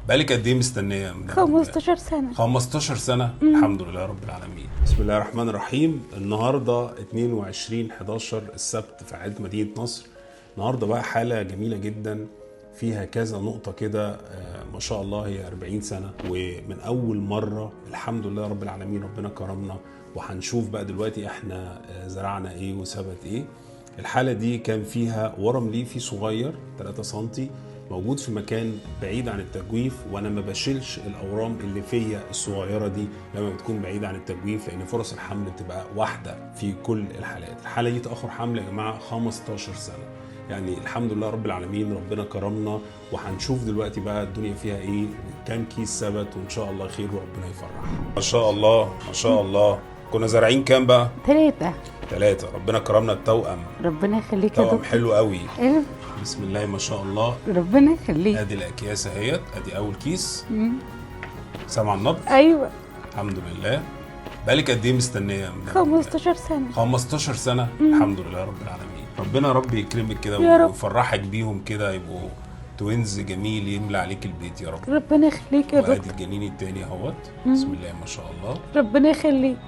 بقالك قد ايه مستنيه يا مدام؟ 15 سنة. 15 سنه. الحمد لله رب العالمين. بسم الله الرحمن الرحيم. النهارده 22/11 السبت في عيد مدينه نصر. النهارده بقى حاله جميله جدا فيها كذا نقطه كده، ما شاء الله هي 40 سنه، ومن اول مره الحمد لله رب العالمين ربنا كرمنا، وهنشوف بقى دلوقتي احنا زرعنا ايه وثبت ايه. الحاله دي كان فيها ورم ليفي صغير 3 سم موجود في مكان بعيد عن التجويف، وانا ما بشيلش الاورام اللي فيا الصغيره دي لما بتكون بعيده عن التجويف، لان فرص الحمل بتبقى واحده في كل الحالات. الحاله دي تاخر حمل يا جماعه 15 سنه، يعني الحمد لله رب العالمين ربنا كرمنا، وهنشوف دلوقتي بقى الدنيا فيها ايه. كام كيس ثبت وان شاء الله خير وربنا يفرح. ما شاء الله ما شاء الله. كنا زارعين كام بقى؟ 3. ربنا كرمنا بتوأم. ربنا يخليك يا توأم دكتور. حلو قوي. حلو. بسم الله ما شاء الله. ربنا يخليك. ادي الاكياس اهيت، ادي اول كيس. سامع النبض؟ ايوه. الحمد لله. بقالك قد ايه مستنيه يا مدام؟ 15 سنة. 15 سنه. الحمد لله رب العالمين. ربنا رب يكرمك كده يا رب. ويفرحك بيهم كده، يبقوا توينز جميل يملى عليك البيت يا رب. ربنا يخليك يا وادي دكتور. الجنين التاني اهوت. بسم الله ما شاء الله. ربنا يخليك.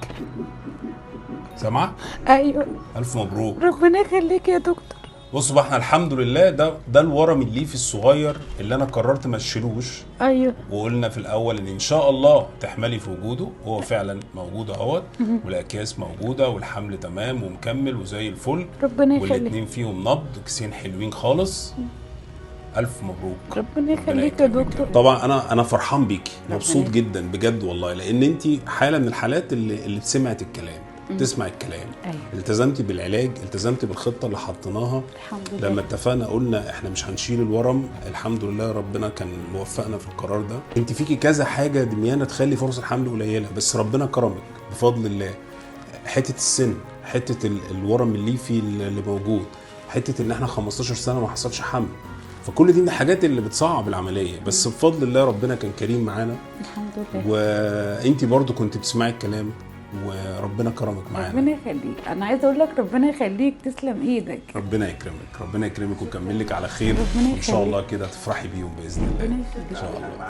سامعه؟ ايوه. الف مبروك. ربنا يخليك يا دكتور. بصوا بقى، احنا الحمد لله ده الورم الليفي الصغير اللي انا قررت ما اشيلوش، ايوه. وقلنا في الاول ان شاء الله تحملي في وجوده. هو فعلا موجود اهوت، والاكياس موجوده، والحمل تمام ومكمل وزي الفل، ربنا يخليك. والاتنين فيهم نبض، كيسين حلوين خالص. الف مبروك. ربنا يخليك يا دكتور. طبعا انا فرحان بيكي، ربنا مبسوط يخليك. جدا بجد والله، لان انت حاله من الحالات اللي سمعت الكلام، تسمع الكلام. أيوة. التزمتي بالعلاج، التزمتي بالخطه اللي حطيناها. الحمد لله. لما اتفقنا قلنا احنا مش هنشيل الورم، الحمد لله ربنا كان موفقنا في القرار ده. انت فيكي كذا حاجه دميانه تخلي فرص الحمل قليله، بس ربنا كرمك بفضل الله. حته السن، حته الورم الليفي اللي موجود، حته ان احنا 15 سنه ما حصلش حمل، فكل دي من الحاجات اللي بتصعب العمليه، بس بفضل الله ربنا كان كريم معانا. الحمد لله. وانت برضو كنت بتسمعي الكلام وربنا كرمك معانا. ربنا يخليك. انا عايزه اقول لك ربنا يخليك، تسلم ايدك. ربنا يكرمك، ربنا يكرمك ويكمل لك على خير، ربنا وان شاء يخليك. الله كده تفرحي بيهم باذن الله. ربنا يخليك. ان شاء الله.